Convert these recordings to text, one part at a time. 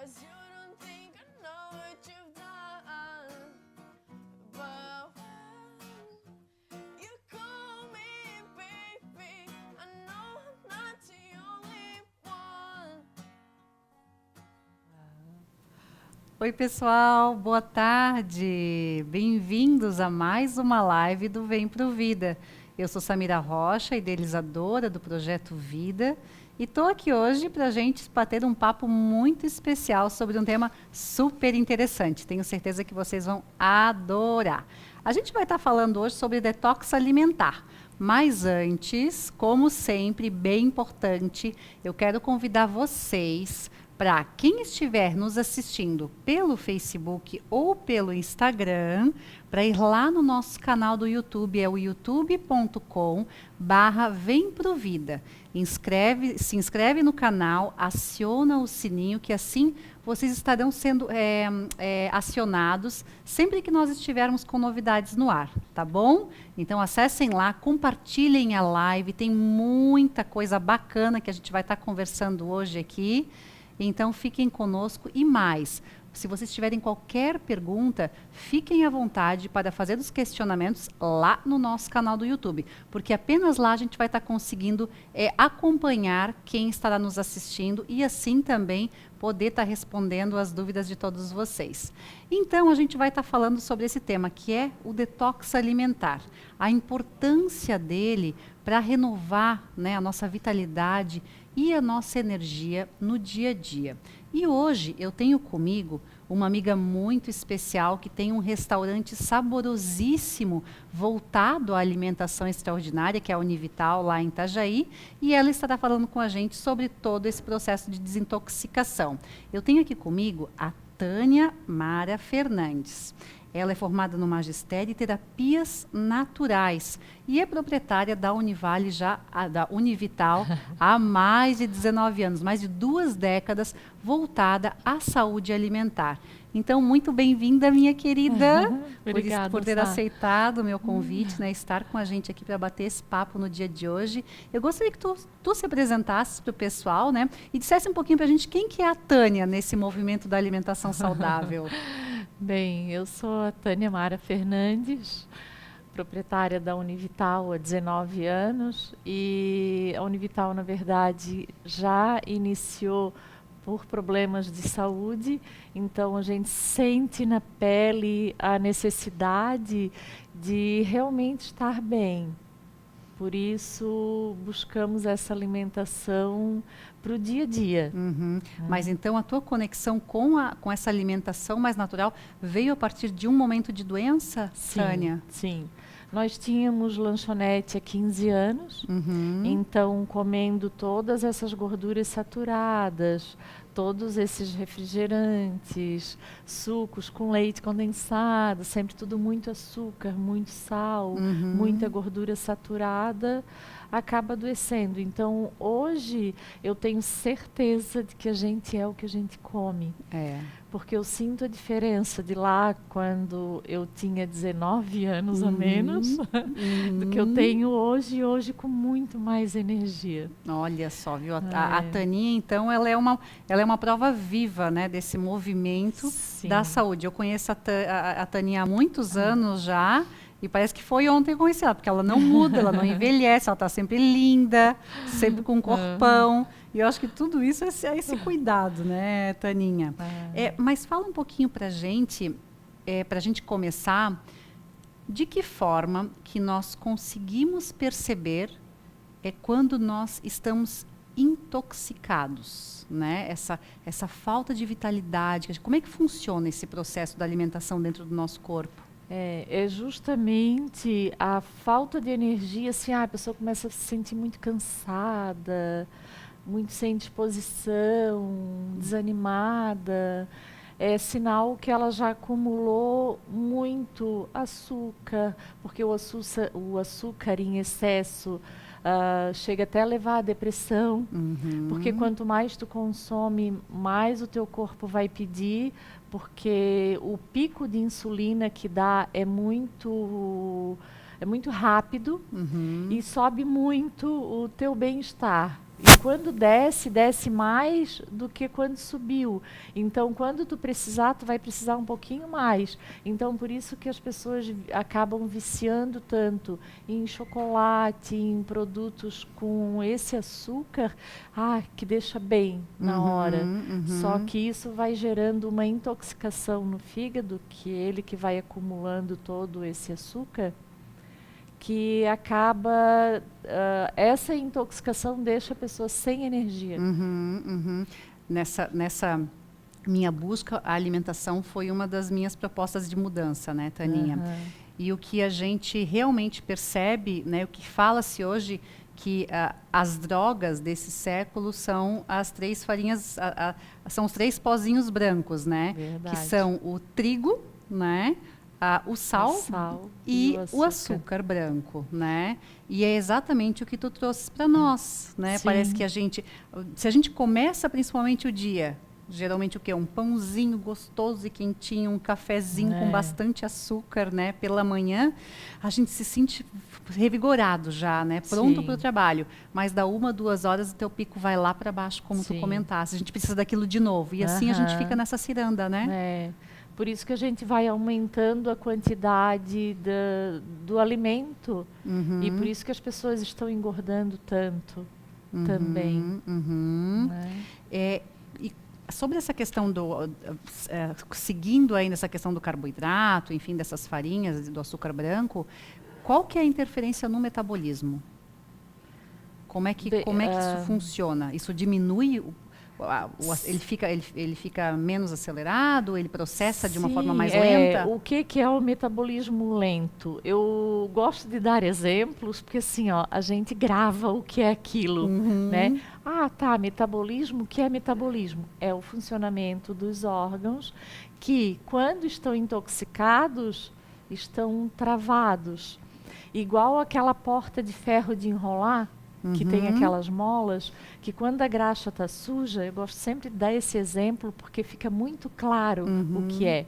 'cause you don't think I know what you've done. But when you call me baby, I know I'm not the only one. Oi, pessoal, boa tarde. Bem-vindos a mais uma live do Vem Pro Vida. Eu sou Samira Rocha, idealizadora do Projeto Vida, e estou aqui hoje para a gente bater um papo muito especial sobre um tema super interessante. Tenho certeza que vocês vão adorar. A gente vai estar falando hoje sobre detox alimentar. Mas antes, como sempre, bem importante, eu quero convidar vocês para quem estiver nos assistindo pelo Facebook ou pelo Instagram, para ir lá no nosso canal do YouTube, é o youtube.com/Vem Pro Vida. Se inscreve no canal, aciona o sininho, que assim vocês estarão sendo acionados sempre que nós estivermos com novidades no ar, tá bom? Então acessem lá, compartilhem a live, tem muita coisa bacana que a gente vai estar conversando hoje aqui. Então, fiquem conosco e mais. Se vocês tiverem qualquer pergunta, fiquem à vontade para fazer os questionamentos lá no nosso canal do YouTube, porque apenas lá a gente vai estar conseguindo acompanhar quem estará nos assistindo e assim também poder estar respondendo as dúvidas de todos vocês. Então, a gente vai estar falando sobre esse tema, que é o detox alimentar. A importância dele para renovar, né, a nossa vitalidade e a nossa energia no dia a dia. E hoje eu tenho comigo uma amiga muito especial que tem um restaurante saborosíssimo voltado à alimentação extraordinária, que é a Univital, lá em Itajaí, e ela estará falando com a gente sobre todo esse processo de desintoxicação. Eu tenho aqui comigo a Tânia Mara Fernandes. Ela é formada no Magistério e Terapias Naturais e é proprietária da da Univital há mais de 19 anos, mais de 2 décadas, voltada à saúde alimentar. Então, muito bem-vinda, minha querida, Obrigada, por ter Sá. aceitado o meu convite, né, estar com a gente aqui para bater esse papo no dia de hoje. Eu gostaria que tu se apresentasses para o pessoal, né, e dissesse um pouquinho para a gente quem que é a Tânia nesse movimento da alimentação saudável. Bem, eu sou a Tânia Mara Fernandes, proprietária da Univital há 19 anos, e a Univital, na verdade, já iniciou por problemas de saúde, então a gente sente na pele a necessidade de realmente estar bem. Por isso, buscamos essa alimentação para o dia a dia. Uhum. Mas então a tua conexão com essa alimentação mais natural veio a partir de um momento de doença, Tânia? Sim. Nós tínhamos lanchonete há 15 anos, então comendo todas essas gorduras saturadas, todos esses refrigerantes, sucos com leite condensado, sempre tudo muito açúcar, muito sal, muita gordura saturada, acaba adoecendo. Então, hoje, eu tenho certeza de que a gente é o que a gente come. Porque eu sinto a diferença de lá, quando eu tinha 19 anos a menos, do que eu tenho hoje, e hoje com muito mais energia. Olha só, viu? A Taninha, então, ela é uma prova viva, né, desse movimento da saúde. Eu conheço a Taninha há muitos anos já, e parece que foi ontem que eu conheci ela, porque ela não muda, ela não envelhece, ela está sempre linda, sempre com um corpão. E eu acho que tudo isso é esse cuidado, né, Taninha? Mas fala um pouquinho para a gente começar, de que forma que nós conseguimos perceber quando nós estamos intoxicados, né? Essa falta de vitalidade. Como é que funciona esse processo da alimentação dentro do nosso corpo? É justamente a falta de energia, assim, a pessoa começa a se sentir muito cansada, muito sem disposição, desanimada. É sinal que ela já acumulou muito açúcar, porque o açúcar em excesso chega até a levar à depressão, porque quanto mais tu consome, mais o teu corpo vai pedir, porque o pico de insulina que dá é muito rápido e sobe muito o teu bem-estar. E quando desce, desce mais do que quando subiu. Então, quando tu precisar, tu vai precisar um pouquinho mais. Então, por isso que as pessoas acabam viciando tanto em chocolate, em produtos com esse açúcar, que deixa bem na hora. Só que isso vai gerando uma intoxicação no fígado, que ele que vai acumulando todo esse açúcar, que acaba, essa intoxicação deixa a pessoa sem energia. Nessa minha busca, a alimentação foi uma das minhas propostas de mudança, né, Taninha? E o que a gente realmente percebe, né, o que fala-se hoje, que as drogas desse século são as 3 farinhas, são os 3 pozinhos brancos, né? Verdade. Que são o trigo, né? O sal e o açúcar branco, né? E é exatamente o que tu trouxe para nós, né? Sim. Parece que se a gente começa principalmente o dia, geralmente o quê? Um pãozinho gostoso e quentinho, um cafezinho com bastante açúcar, né? Pela manhã, a gente se sente revigorado já, né? Pronto para o trabalho. Mas da 1, 2 horas o teu pico vai lá para baixo, como tu comentaste. A gente precisa daquilo de novo. E assim a gente fica nessa ciranda, né? Por isso que a gente vai aumentando a quantidade do alimento. E por isso que as pessoas estão engordando tanto também. Né? E sobre essa questão seguindo aí nessa questão do carboidrato, enfim, dessas farinhas, do açúcar branco, qual que é a interferência no metabolismo? Como é que isso funciona? Isso diminui ele fica menos acelerado, ele processa de uma forma mais lenta? O que é o metabolismo lento? Eu gosto de dar exemplos, porque assim, a gente grava o que é aquilo, né? Metabolismo, o que é metabolismo? É o funcionamento dos órgãos que, quando estão intoxicados, estão travados. Igual aquela porta de ferro de enrolar, que tem aquelas molas, que quando a graxa está suja, eu gosto sempre de dar esse exemplo, porque fica muito claro o que é.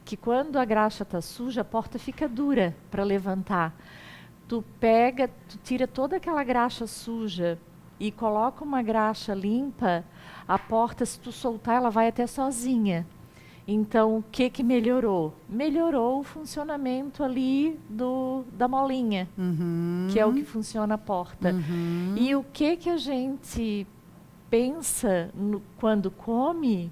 Que quando a graxa está suja, a porta fica dura para levantar. Tu tira toda aquela graxa suja e coloca uma graxa limpa, a porta, se tu soltar, ela vai até sozinha. Então, o que melhorou? Melhorou o funcionamento ali da molinha, que é o que funciona a porta. E o que a gente pensa quando come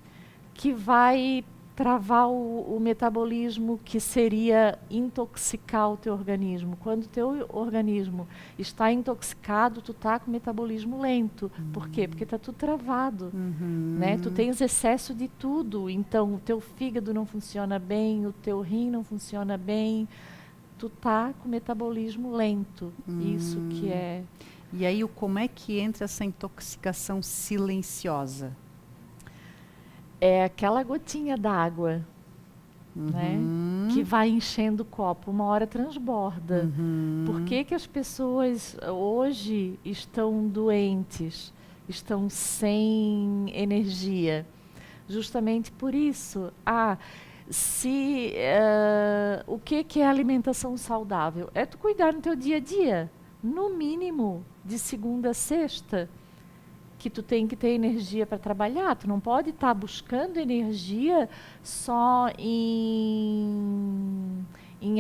que vai travar o metabolismo, que seria intoxicar o teu organismo. Quando o teu organismo está intoxicado, tu está com o metabolismo lento. Por quê? Porque está tudo travado. Né? Tu tens excesso de tudo. Então, o teu fígado não funciona bem, o teu rim não funciona bem. Tu está com o metabolismo lento. Isso que é... E aí, como é que entra essa intoxicação silenciosa? É aquela gotinha d'água, né, que vai enchendo o copo, uma hora transborda. Por que as pessoas hoje estão doentes, estão sem energia? Justamente por isso. O que é alimentação saudável? É tu cuidar no teu dia a dia, no mínimo de segunda a sexta, que tu tem que ter energia para trabalhar. Tu não pode estar buscando energia só em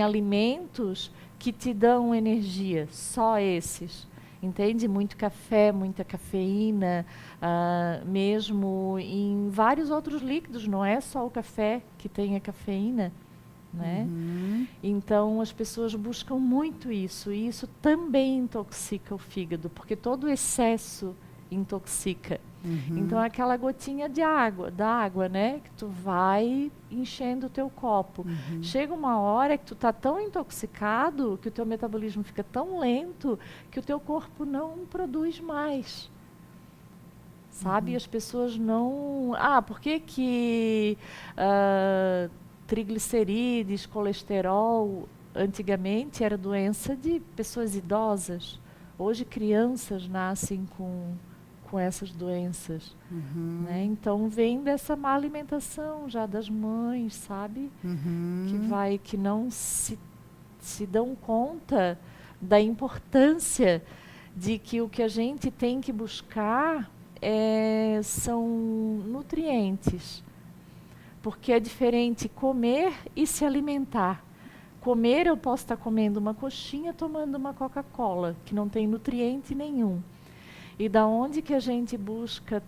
alimentos que te dão energia, só esses. Entende? Muito café, muita cafeína, mesmo em vários outros líquidos, não é só o café que tem a cafeína. Né? Então as pessoas buscam muito isso, e isso também intoxica o fígado, porque todo excesso intoxica. Então aquela gotinha da água, né, que tu vai enchendo o teu copo. Chega uma hora que tu tá tão intoxicado, que o teu metabolismo fica tão lento, que o teu corpo não produz mais. Sabe? As pessoas não... por que triglicerídeos, colesterol, antigamente era doença de pessoas idosas. Hoje crianças nascem com essas doenças. Né? Então vem dessa má alimentação já das mães, sabe? Que não se dão conta da importância de que o que a gente tem que buscar são nutrientes. Porque é diferente comer e se alimentar. Comer, eu posso estar comendo uma coxinha, tomando uma Coca-Cola, que não tem nutriente nenhum. E da onde que a gente busca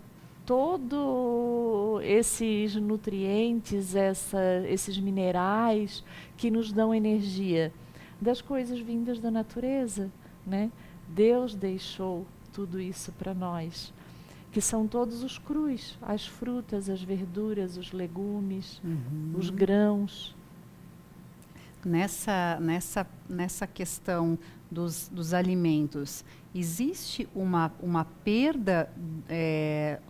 todos esses nutrientes, esses minerais que nos dão energia? Das coisas vindas da natureza, né? Deus deixou tudo isso para nós, que são todos os crus, as frutas, as verduras, os legumes, os grãos. Nessa questão dos alimentos, existe uma perda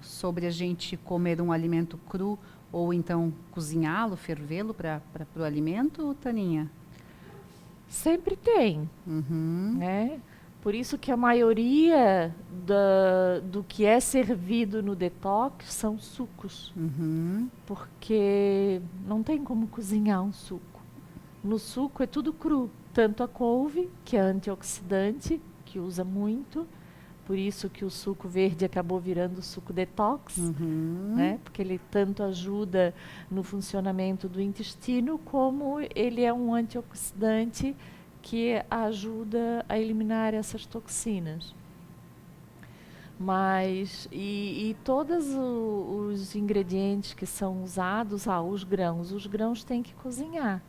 sobre a gente comer um alimento cru ou então cozinhá-lo, fervê-lo para o alimento, Taninha? Sempre tem, né? Por isso que a maioria do que é servido no detox são sucos. Porque não tem como cozinhar um suco. No suco é tudo cru. Tanto a couve, que é antioxidante, que usa muito. Por isso que o suco verde acabou virando suco detox. Né? Porque ele tanto ajuda no funcionamento do intestino, como ele é um antioxidante que ajuda a eliminar essas toxinas. Mas, e todos os ingredientes que são usados, os grãos têm que cozinhar,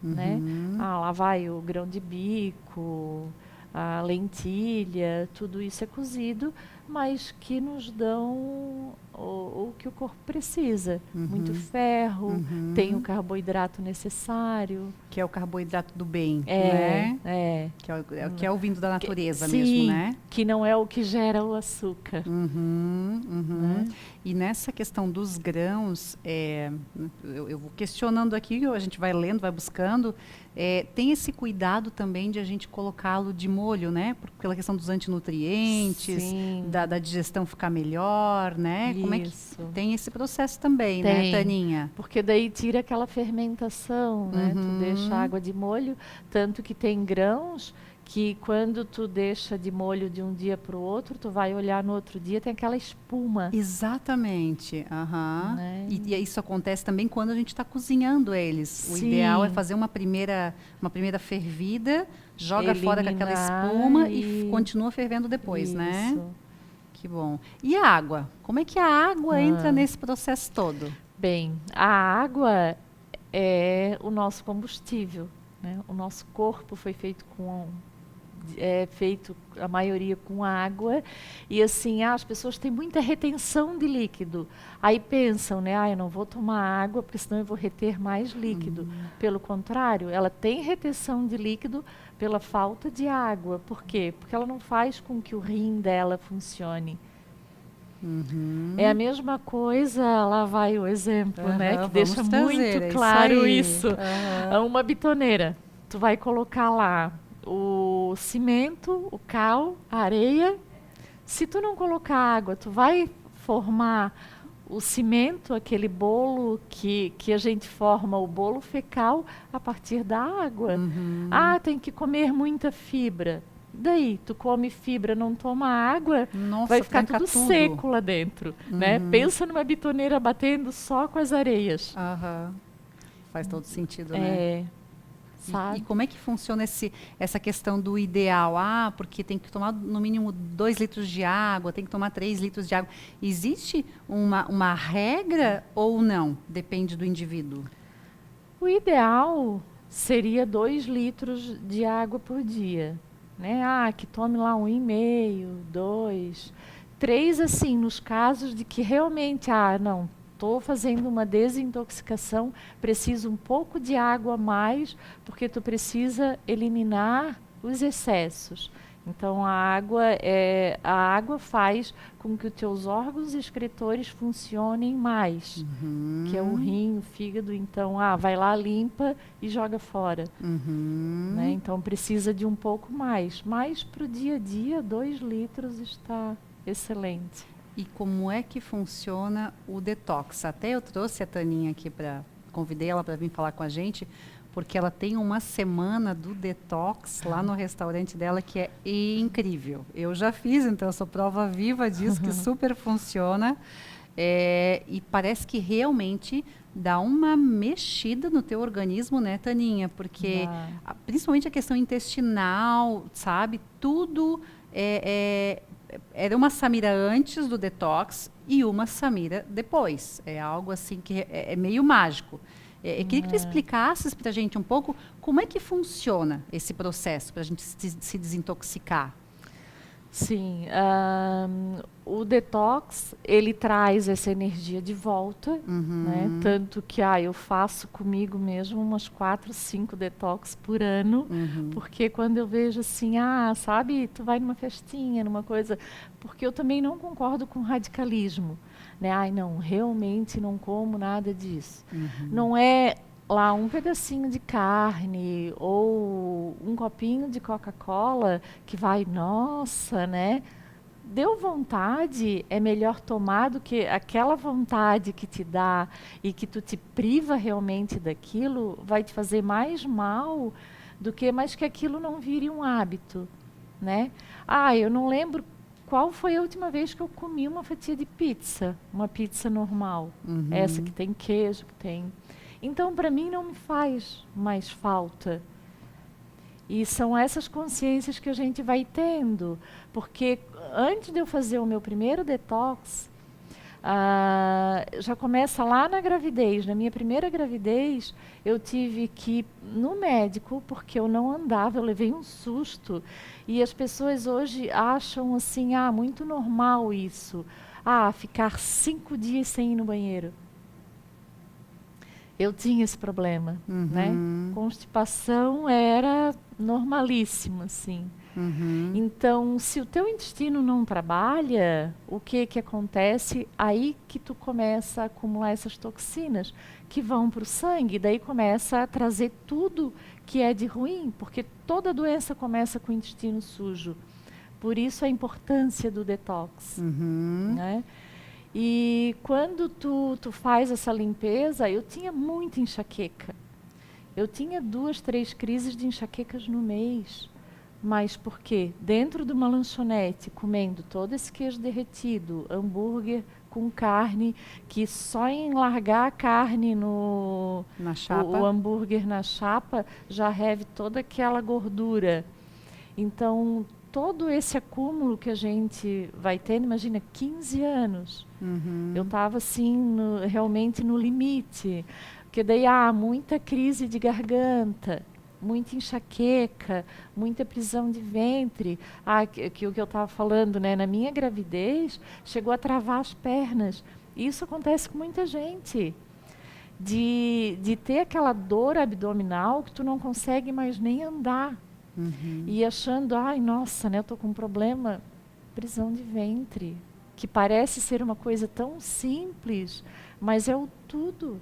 né? Lá vai o grão de bico, a lentilha, tudo isso é cozido, mas que nos dão o que o corpo precisa. Muito ferro, tem o carboidrato necessário. Que é o carboidrato do bem, né? Que é o vindo da natureza mesmo, né? Que não é o que gera o açúcar. Né? E nessa questão dos grãos, eu vou questionando aqui, a gente vai lendo, vai buscando, tem esse cuidado também de a gente colocá-lo de molho, né? Pela questão dos antinutrientes, da digestão ficar melhor, né? Como é que tem esse processo também, né, Taninha? Porque daí tira aquela fermentação, né? Tu deixa a água de molho, tanto que tem grãos que quando tu deixa de molho de um dia para o outro, tu vai olhar no outro dia, tem aquela espuma. Exatamente. Né? E isso acontece também quando a gente está cozinhando eles. O ideal é fazer uma primeira fervida, joga fora com aquela espuma e continua fervendo depois, né? Que bom. E a água? Como é que a água entra nesse processo todo? Bem, a água é o nosso combustível, né? O nosso corpo foi feito feito a maioria com água, e assim, as pessoas têm muita retenção de líquido, aí pensam, né, eu não vou tomar água porque senão eu vou reter mais líquido. Pelo contrário, ela tem retenção de líquido pela falta de água. Por quê? Porque ela não faz com que o rim dela funcione. É a mesma coisa, lá vai o exemplo, né, que deixa muito claro isso. Uma bitoneira, tu vai colocar lá o cimento, o cal, a areia. Se tu não colocar água, tu vai formar o cimento, aquele bolo que a gente forma, o bolo fecal, a partir da água. Tem que comer muita fibra. Daí, tu come fibra, não toma água, vai ficar tudo seco lá dentro. Né? Pensa numa bitoneira batendo só com as areias. Faz todo sentido, né? E como é que funciona essa questão do ideal? Porque tem que tomar no mínimo 2 litros de água, tem que tomar 3 litros de água. Existe uma regra ou não? Depende do indivíduo. O ideal seria 2 litros de água por dia. Né? Que tome lá 1,5, 2, 3, assim, nos casos de que realmente, não, estou fazendo uma desintoxicação, preciso um pouco de água a mais, porque tu precisa eliminar os excessos. Então a água faz com que os teus órgãos excretores funcionem mais, que é o rim, o fígado. Então, vai lá, limpa e joga fora. Né? Então precisa de um pouco mais. Mas para o dia a dia, 2 litros está excelente. E como é que funciona o detox? Até eu trouxe a Taninha aqui convidei ela para vir falar com a gente, porque ela tem uma semana do detox lá no restaurante dela que é incrível. Eu já fiz, então eu sou prova viva disso, que super funciona. E parece que realmente dá uma mexida no teu organismo, né, Taninha? Porque principalmente a questão intestinal, sabe? Tudo era uma Samira antes do detox e uma Samira depois. É algo assim que é meio mágico. Eu queria que tu explicasses para a gente um pouco como é que funciona esse processo para a gente se desintoxicar. Sim, o detox, ele traz essa energia de volta, né? Tanto que eu faço comigo mesmo umas 4, 5 detox por ano, porque quando eu vejo assim, sabe, tu vai numa festinha, numa coisa, porque eu também não concordo com radicalismo, né? Ai, não, realmente não como nada disso. Não é lá um pedacinho de carne ou um copinho de Coca-Cola que vai, nossa, né? Deu vontade, é melhor tomar do que aquela vontade que te dá e que tu te priva realmente daquilo, vai te fazer mais mal do que, mas que aquilo não vire um hábito, né? Eu não lembro qual foi a última vez que eu comi uma fatia de pizza, uma pizza normal, essa que tem queijo, que tem... Então, para mim, não me faz mais falta. E são essas consciências que a gente vai tendo. Porque antes de eu fazer o meu primeiro detox, já começa lá na gravidez. Na minha primeira gravidez, eu tive que ir no médico, porque eu não andava, eu levei um susto. E as pessoas hoje acham assim, muito normal isso. Ficar 5 dias sem ir no banheiro. Eu tinha esse problema, né? Constipação era normalíssimo, assim. Então, se o teu intestino não trabalha, o que acontece? Aí que tu começa a acumular essas toxinas que vão para o sangue, daí começa a trazer tudo que é de ruim, porque toda doença começa com o intestino sujo. Por isso a importância do detox, né? E quando tu faz essa limpeza, eu tinha muita enxaqueca. Eu tinha 2, 3 crises de enxaquecas no mês. Mas por quê? Dentro de uma lanchonete, comendo todo esse queijo derretido, hambúrguer com carne, que só em largar a carne na chapa, o hambúrguer na chapa, já reve toda aquela gordura. Então, todo esse acúmulo que a gente vai tendo, imagina, 15 anos. Eu estava assim, realmente no limite. Porque daí muita crise de garganta, muita enxaqueca, muita prisão de ventre. Que o que eu estava falando, né? Na minha gravidez, chegou a travar as pernas. Isso acontece com muita gente. De ter aquela dor abdominal que tu não consegue mais nem andar. E achando, nossa, né, eu tô com um problema, prisão de ventre, que parece ser uma coisa tão simples, mas é o tudo.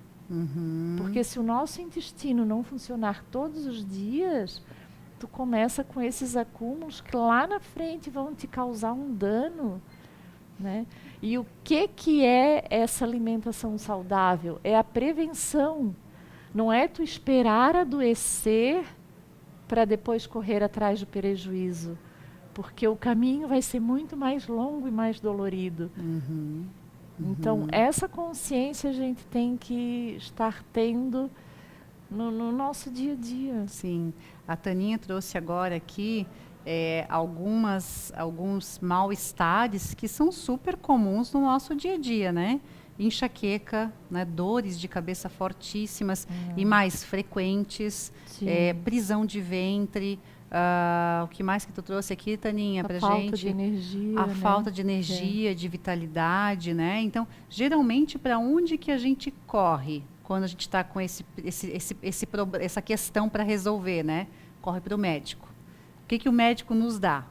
Porque se o nosso intestino não funcionar todos os dias, tu começa com esses acúmulos que lá na frente vão te causar um dano, né? E o que é essa alimentação saudável? É a prevenção. Não é tu esperar adoecer para depois correr atrás do prejuízo, porque o caminho vai ser muito mais longo e mais dolorido. Então, essa consciência a gente tem que estar tendo no nosso dia a dia. Sim. A Taninha trouxe agora aqui alguns mal-estares que são super comuns no nosso dia a dia, né? Enxaqueca, né? Dores de cabeça fortíssimas e mais frequentes, prisão de ventre. O que mais que tu trouxe aqui, Taninha, pra gente? A falta de energia. A falta de energia, de vitalidade, né? Então, geralmente, para onde que a gente corre quando a gente está com essa questão para resolver, né? Corre para o médico. O que o médico nos dá?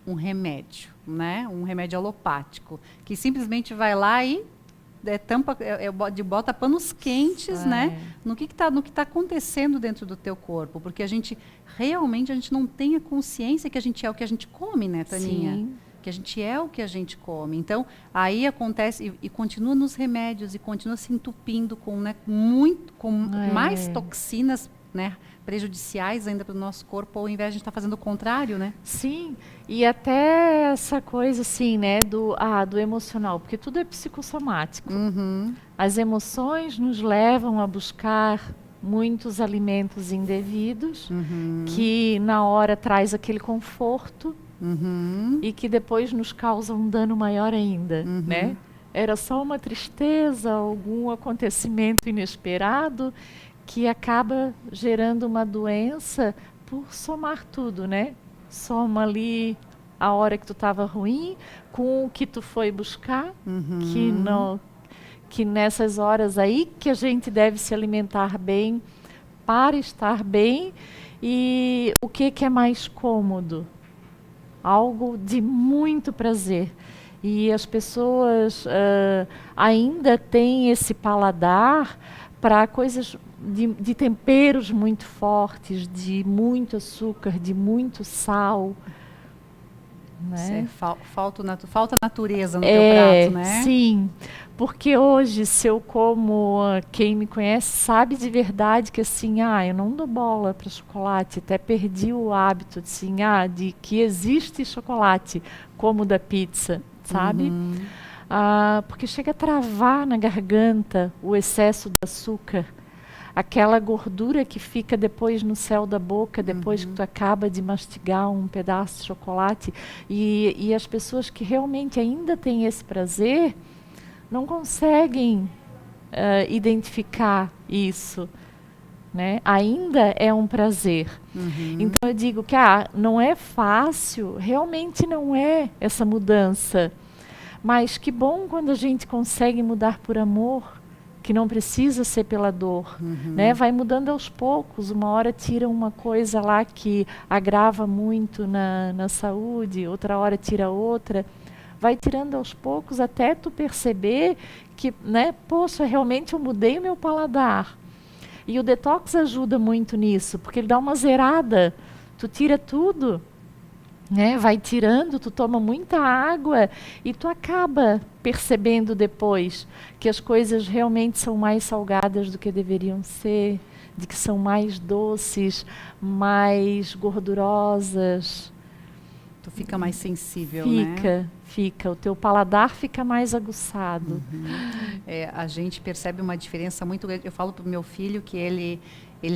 Um remédio, né? Um remédio alopático, que simplesmente vai lá e bota panos quentes, né? No que tá acontecendo dentro do teu corpo, porque a gente não tem a consciência que a gente é o que a gente come, né, Taninha? Sim. Que a gente é o que a gente come. Então, aí acontece e continua nos remédios e continua se entupindo com mais toxinas né, prejudiciais ainda para o nosso corpo, ao invés de a gente estar fazendo o contrário, né? Sim, e até essa coisa assim, né, do emocional, porque tudo é psicossomático. Uhum. As emoções nos levam a buscar muitos alimentos indevidos, que na hora traz aquele conforto e que depois nos causa um dano maior ainda, né? Era só uma tristeza, algum acontecimento inesperado que acaba gerando uma doença por somar tudo, né? Soma ali a hora que tu estava ruim com o que tu foi buscar, que nessas horas aí que a gente deve se alimentar bem para estar bem. E o que é mais cômodo? Algo de muito prazer. E as pessoas ainda têm esse paladar para coisas de temperos muito fortes, de muito açúcar, de muito sal. Né? Falta natureza no teu prato, né? Sim, porque hoje, se eu como, quem me conhece sabe de verdade que assim, eu não dou bola para chocolate, até perdi o hábito assim, de que existe chocolate, como da pizza, sabe? Porque chega a travar na garganta o excesso de açúcar. Aquela gordura que fica depois no céu da boca, depois que tu acaba de mastigar um pedaço de chocolate. E as pessoas que realmente ainda têm esse prazer, não conseguem identificar isso. Né? Ainda é um prazer. Então eu digo que não é fácil, realmente não é essa mudança. Mas que bom quando a gente consegue mudar por amor, que não precisa ser pela dor, né? Vai mudando aos poucos, uma hora tira uma coisa lá que agrava muito na saúde, outra hora tira outra, vai tirando aos poucos até tu perceber que, né, poxa, realmente eu mudei o meu paladar. E o detox ajuda muito nisso, porque ele dá uma zerada, tu tira tudo, né? Vai tirando, tu toma muita água e tu acaba percebendo depois que as coisas realmente são mais salgadas do que deveriam ser, de que são mais doces, mais gordurosas. Tu fica mais sensível, né? Fica. O teu paladar fica mais aguçado. A gente percebe uma diferença muito grande. Eu falo pro meu filho que ele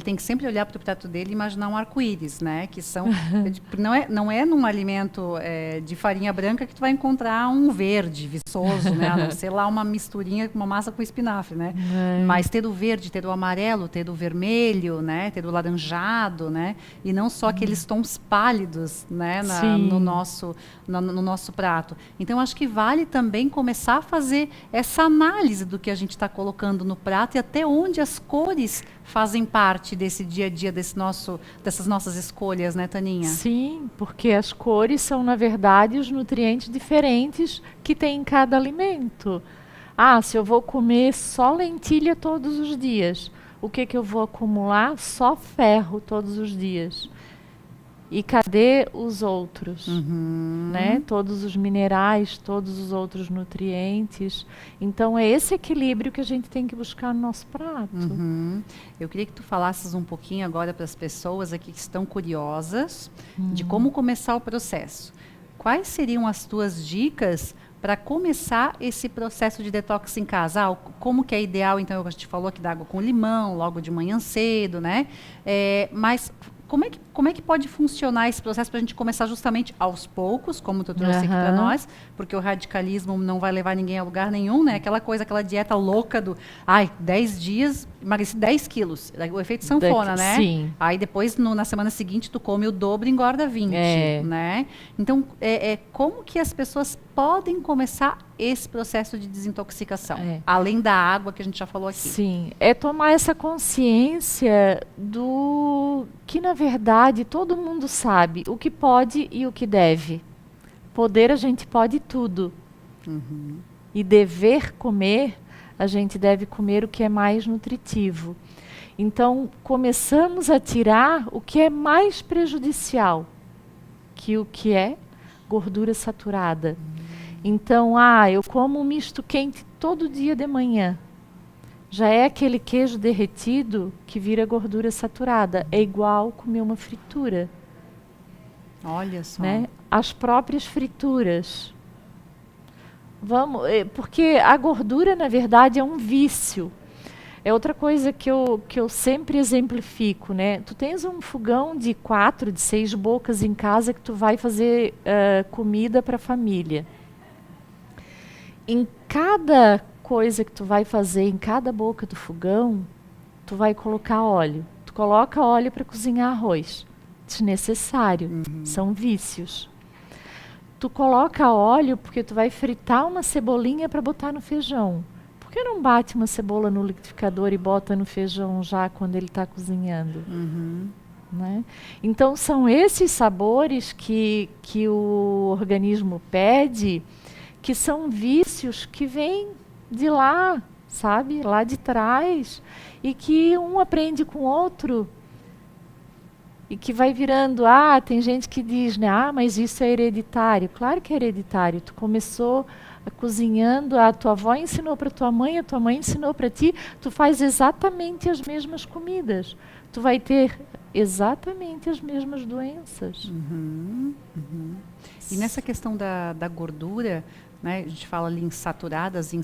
tem que sempre olhar para o prato dele e imaginar um arco-íris, né? Que são não é num alimento de farinha branca que tu vai encontrar um verde viçoso, né? A não ser lá uma misturinha com uma massa com espinafre, né? Mas ter o verde, ter o amarelo, ter o vermelho, né? Ter o laranjado, né? E não só aqueles tons pálidos, né? No nosso prato. Então acho que vale também começar a fazer essa análise do que a gente está colocando no prato e até onde as cores fazem parte desse dia a dia, dessas nossas escolhas, né, Taninha? Sim, porque as cores são, na verdade, os nutrientes diferentes que tem em cada alimento. Se eu vou comer só lentilha todos os dias, o que eu vou acumular? Só ferro todos os dias. E cadê os outros? Né? Todos os minerais, todos os outros nutrientes. Então é esse equilíbrio que a gente tem que buscar no nosso prato. Eu queria que tu falasses um pouquinho agora para as pessoas aqui que estão curiosas de como começar o processo. Quais seriam as tuas dicas para começar esse processo de detox em casa? Como que é ideal? Então, a gente falou aqui da água com limão, logo de manhã cedo, né? Mas como é que pode funcionar esse processo para a gente começar justamente aos poucos, como tu trouxe aqui para nós, porque o radicalismo não vai levar ninguém a lugar nenhum, né? Aquela dieta louca 10 dias, emagreci 10 quilos, o efeito sanfona, né? Sim. Aí depois, na semana seguinte, tu come o dobro e engorda 20, né? Então, como que as pessoas podem começar esse processo de desintoxicação? Além da água que a gente já falou aqui. Sim, é tomar essa consciência do que, na verdade, todo mundo sabe o que pode e o que deve. Poder, a gente pode tudo. E dever comer, a gente deve comer o que é mais nutritivo. Então, começamos a tirar o que é mais prejudicial, que o que é gordura saturada. Então, eu como um misto quente todo dia de manhã. já é aquele queijo derretido que vira gordura saturada. É igual comer uma fritura. Olha só. Né? As próprias frituras. Porque a gordura, na verdade, é um vício. É outra coisa que eu sempre exemplifico, né? Tu tens um fogão de 4, de 6 bocas em casa que tu vai fazer comida para a família. Em cada coisa que tu vai fazer, em cada boca do fogão, tu vai colocar óleo. Tu coloca óleo para cozinhar arroz. Desnecessário. São vícios. Tu coloca óleo porque tu vai fritar uma cebolinha para botar no feijão. Por que não bate uma cebola no liquidificador e bota no feijão já quando ele está cozinhando? Né? Então são esses sabores que o organismo pede, que são vícios que vêm de lá, sabe? Lá de trás. E que um aprende com o outro. E que vai virando, tem gente que diz, né, mas isso é hereditário. Claro que é hereditário. Tu começou cozinhando, a tua avó ensinou para tua mãe, a tua mãe ensinou para ti, tu faz exatamente as mesmas comidas. Tu vai ter exatamente as mesmas doenças. E nessa questão da gordura, né, a gente fala ali insaturadas,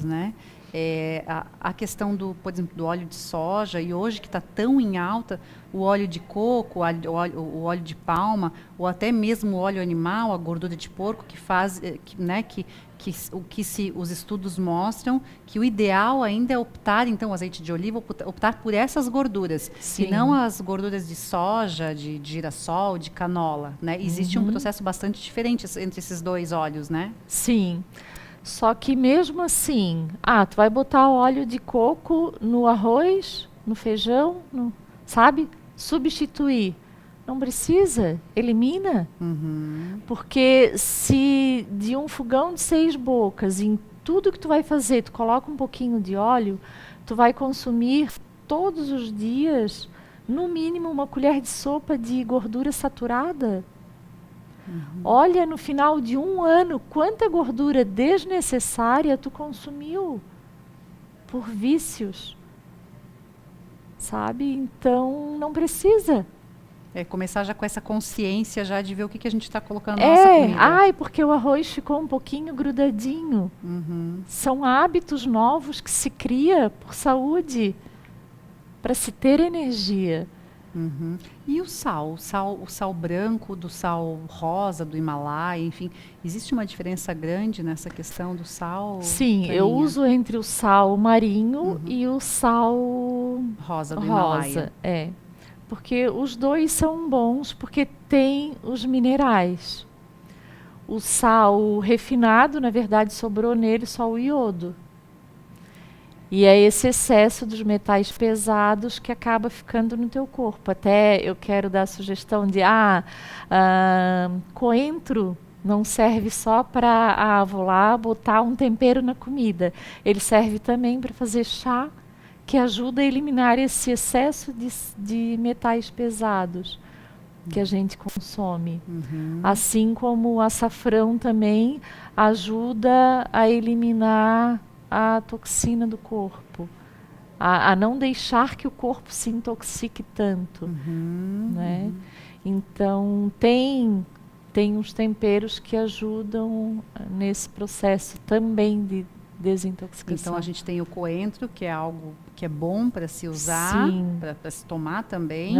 né? A questão por exemplo, do óleo de soja, e hoje que está tão em alta, o óleo de coco, o óleo de palma, ou até mesmo o óleo animal, a gordura de porco, que faz, os estudos mostram que o ideal ainda é optar, então, o azeite de oliva, optar por essas gorduras, Sim. e não as gorduras de soja, de girassol, de canola, né? Existe um processo bastante diferente entre esses dois óleos, né? Sim. Só que mesmo assim, tu vai botar óleo de coco no arroz, no feijão, sabe? Substituir. Não precisa, elimina. Porque se de um fogão de 6 bocas, em tudo que tu vai fazer, tu coloca um pouquinho de óleo, tu vai consumir todos os dias, no mínimo, uma colher de sopa de gordura saturada. Olha, no final de um ano, quanta gordura desnecessária tu consumiu por vícios, sabe? Então, não precisa. Começar já com essa consciência já de ver o que a gente está colocando na nossa comida. Porque o arroz ficou um pouquinho grudadinho. São hábitos novos que se cria por saúde, para se ter energia. E o sal branco do sal rosa do Himalaia, enfim, existe uma diferença grande nessa questão do sal? Sim, Taninha? eu uso entre o sal marinho e o sal rosa do Himalaia. Porque os dois são bons porque tem os minerais. O sal refinado, na verdade, sobrou nele só o iodo. E é esse excesso dos metais pesados que acaba ficando no teu corpo. Até eu quero dar a sugestão de coentro não serve só para vou lá botar um tempero na comida. Ele serve também para fazer chá, que ajuda a eliminar esse excesso de metais pesados que a gente consome. Assim como o açafrão também ajuda a eliminar a toxina do corpo, a não deixar que o corpo se intoxique tanto, né? Então tem uns temperos que ajudam nesse processo também de desintoxicação. Então a gente tem o coentro, que é algo que é bom para se usar, para se tomar também.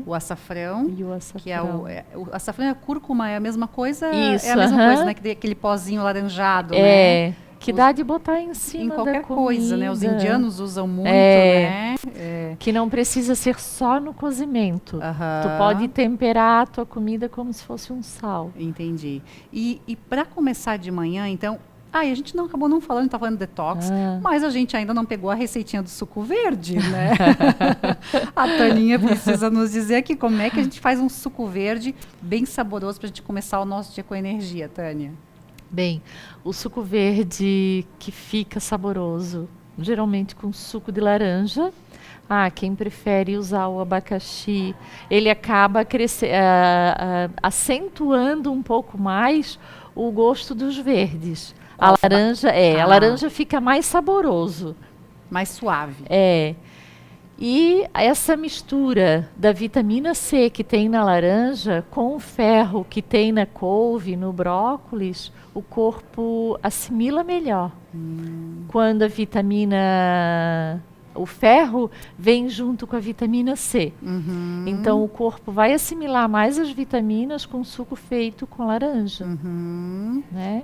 O açafrão, e o açafrão. Que o açafrão e a cúrcuma é a mesma coisa. Isso, é a mesma coisa, né? Aquele pozinho laranjado, né? Que dá de botar em cima em qualquer da comida. coisa, né? Os indianos usam muito, né? Que não precisa ser só no cozimento. Tu pode temperar a tua comida como se fosse um sal. Entendi. E para começar de manhã, então... a gente acabou não falando, tá falando detox, mas a gente ainda não pegou a receitinha do suco verde, né? A Taninha precisa nos dizer aqui como é que a gente faz um suco verde bem saboroso para a gente começar o nosso dia com energia, Tânia. Bem, o suco verde que fica saboroso, geralmente com suco de laranja. Quem prefere usar o abacaxi, ele acaba acentuando um pouco mais o gosto dos verdes. A laranja fica mais saboroso. Mais suave. E essa mistura da vitamina C que tem na laranja com o ferro que tem na couve, no brócolis, o corpo assimila melhor. Quando o ferro vem junto com a vitamina C. Então o corpo vai assimilar mais as vitaminas com suco feito com laranja. Né?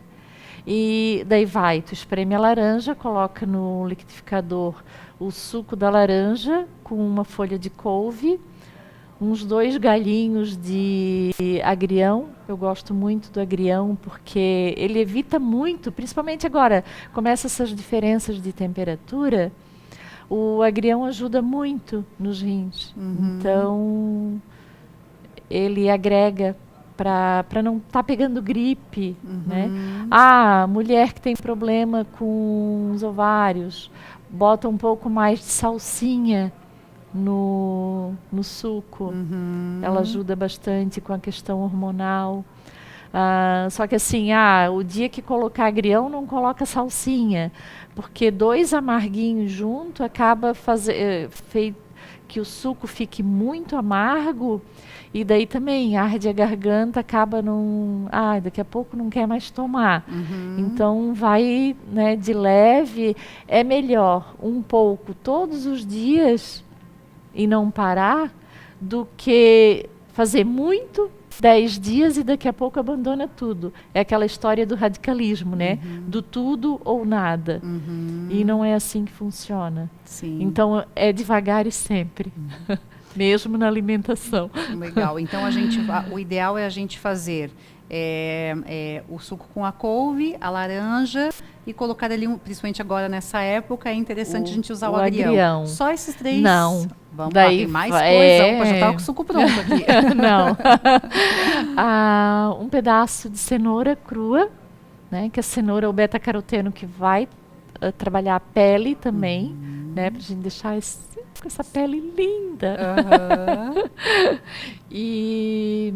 E daí tu espreme a laranja, coloca no liquidificador o suco da laranja com uma folha de couve, uns 2 galinhos de agrião. Eu gosto muito do agrião porque ele evita muito, principalmente agora, começa essas diferenças de temperatura, o agrião ajuda muito nos rins. Então, ele agrega para não estar pegando gripe, né? Mulher que tem problema com os ovários, bota um pouco mais de salsinha no suco. Ela ajuda bastante com a questão hormonal. Só que assim, o dia que colocar agrião, não coloca salsinha, porque 2 amarguinhos junto acaba que o suco fique muito amargo. E daí também arde a garganta, acaba daqui a pouco não quer mais tomar. Então vai, né, de leve. É melhor um pouco todos os dias e não parar do que fazer muito 10 dias e daqui a pouco abandona tudo. É aquela história do radicalismo, né? Do tudo ou nada. E não é assim que funciona. Sim. Então é devagar e sempre. Mesmo na alimentação. Legal. Então o ideal é a gente fazer o suco com a couve, a laranja e colocar ali, principalmente agora nessa época, é interessante a gente usar o agrião. Só esses 3? Não. Vamos lá, tem mais coisa. Opa, já está com o suco pronto aqui. Não. Um pedaço de cenoura crua, né? Que a cenoura é o beta-caroteno que vai trabalhar a pele também, né? Pra gente deixar com essa pele linda. E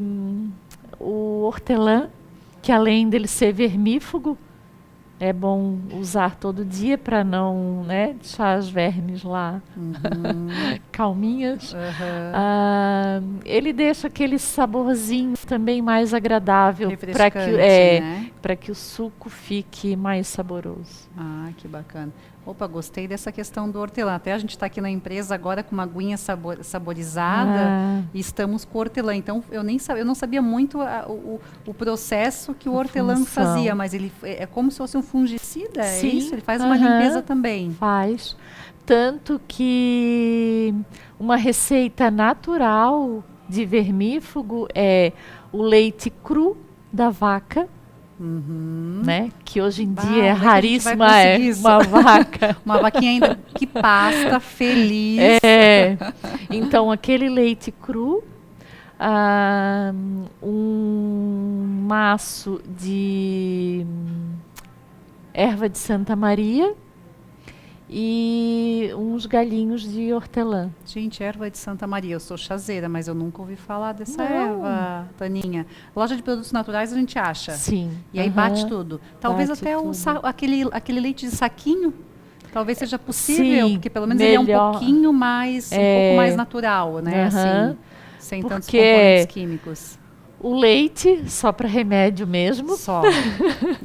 o hortelã, que além dele ser vermífugo, é bom usar todo dia para não, né, deixar as vermes lá calminhas. Ele deixa aquele saborzinho também mais agradável para que o suco fique mais saboroso. Que bacana. Opa, gostei dessa questão do hortelã. Até a gente está aqui na empresa agora com uma aguinha saborizada e estamos com hortelã. Então, eu não sabia muito o processo que o hortelã fazia, mas ele é como se fosse um fungicida, Sim. é isso? Ele faz uma limpeza também. Faz. Tanto que uma receita natural de vermífugo é o leite cru da vaca, né? Que hoje em dia é raríssima, uma vaca. Uma vaquinha ainda que pasta, feliz. Então, aquele leite cru, um maço de erva de Santa Maria e uns galinhos de hortelã. Gente, erva de Santa Maria. Eu sou chazeira, mas eu nunca ouvi falar dessa erva, Taninha. Loja de produtos naturais a gente acha. Sim. E aí bate tudo. Talvez bate até tudo. aquele leite de saquinho, talvez seja possível, Sim, porque pelo menos ele é um pouquinho mais, um pouco mais natural, né? Assim, sem tantos componentes químicos. O leite, só para remédio mesmo. Só.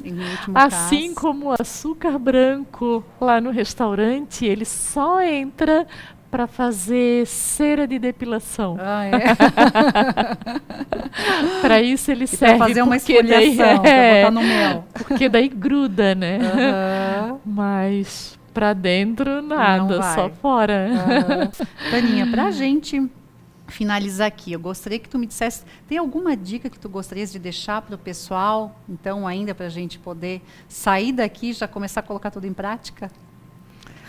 Em último assim caso. como o açúcar branco lá no restaurante, ele só entra para fazer cera de depilação. Para isso ele serve. Para fazer uma esfoliação, para botar no mel. Porque daí gruda, né? Mas para dentro nada, só fora. Taninha, para a gente finalizar aqui, eu gostaria que tu me dissesse, tem alguma dica que tu gostarias de deixar para o pessoal, então ainda para a gente poder sair daqui e já começar a colocar tudo em prática?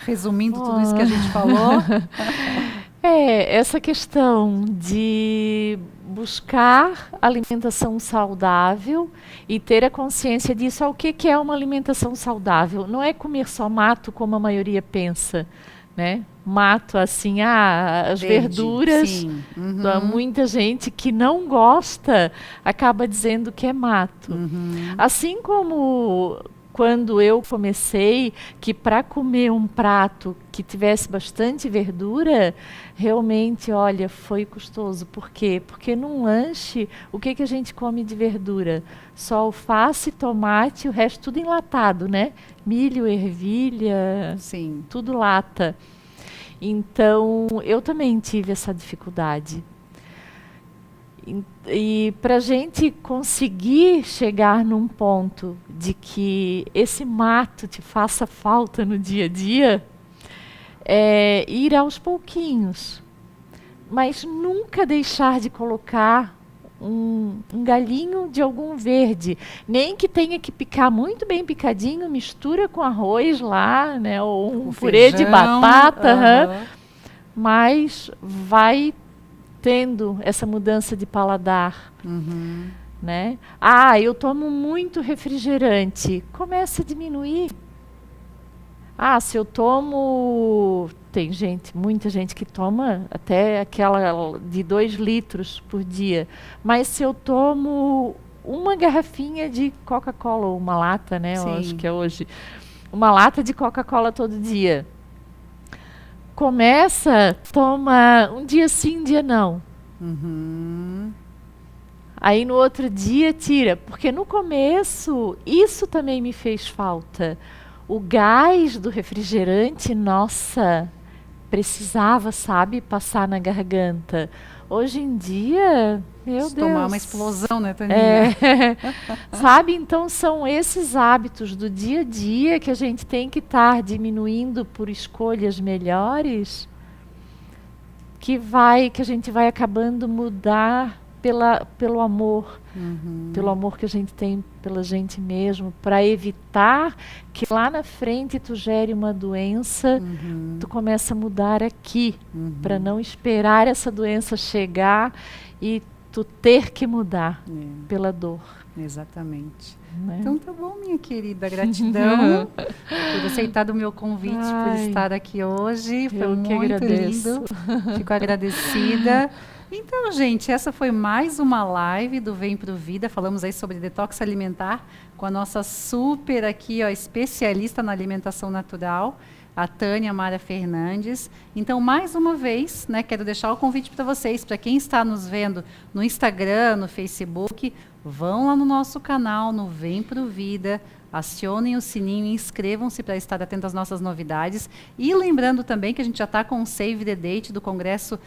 Resumindo tudo isso que a gente falou. Essa questão de buscar alimentação saudável e ter a consciência disso. O que é uma alimentação saudável? Não é comer só mato como a maioria pensa, né? Mato, assim, as verduras. Sim. Muita gente que não gosta acaba dizendo que é mato. Assim como quando eu comecei, que para comer um prato que tivesse bastante verdura, realmente, olha, foi custoso. Por quê? Porque num lanche, o que a gente come de verdura? Só alface, tomate, o resto tudo enlatado, né? Milho, ervilha, Sim. tudo lata. Então, eu também tive essa dificuldade. E para a gente conseguir chegar num ponto de que esse mato te faça falta no dia a dia, é ir aos pouquinhos, mas nunca deixar de colocar um galinho de algum verde, nem que tenha que picar muito bem picadinho, mistura com arroz lá, né, ou um purê de batata, mas vai tendo essa mudança de paladar, né? Ah, eu tomo muito refrigerante, começa a diminuir. Ah, se eu tomo, tem muita gente que toma até aquela de 2 litros por dia, mas se eu tomo uma garrafinha de Coca-Cola, ou uma lata, né? Eu acho que é hoje, uma lata de Coca-Cola todo dia. Começa, toma um dia sim, um dia não. Aí no outro dia tira, porque no começo isso também me fez falta. O gás do refrigerante, nossa, precisava, sabe, passar na garganta. Hoje em dia, meu Deus. Tomar uma explosão, né, Taninha? Sabe, então são esses hábitos do dia a dia que a gente tem que estar diminuindo por escolhas melhores, que a gente vai acabando mudar pelo amor, pelo amor que a gente tem pela gente mesmo, para evitar que lá na frente tu gere uma doença, tu começa a mudar aqui, para não esperar essa doença chegar e tu ter que mudar pela dor. Exatamente. Né? Então tá bom, minha querida, gratidão por aceitar o meu convite, por estar aqui hoje, foi muito lindo, fico agradecida. Então, gente, essa foi mais uma live do Vem Pro Vida. Falamos aí sobre detox alimentar com a nossa super aqui, ó, especialista na alimentação natural, a Tânia Mara Fernandes. Então, mais uma vez, né, quero deixar o convite para vocês, para quem está nos vendo no Instagram, no Facebook, vão lá no nosso canal, no Vem Pro Vida, acionem o sininho e inscrevam-se para estar atento às nossas novidades. E lembrando também que a gente já está com o Save the Date do Congresso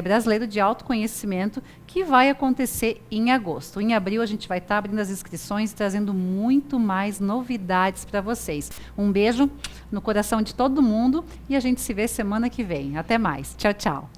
Brasileiro de Autoconhecimento, que vai acontecer em agosto. Em abril a gente vai estar abrindo as inscrições e trazendo muito mais novidades para vocês. Um beijo no coração de todo mundo e a gente se vê semana que vem. Até mais. Tchau, tchau.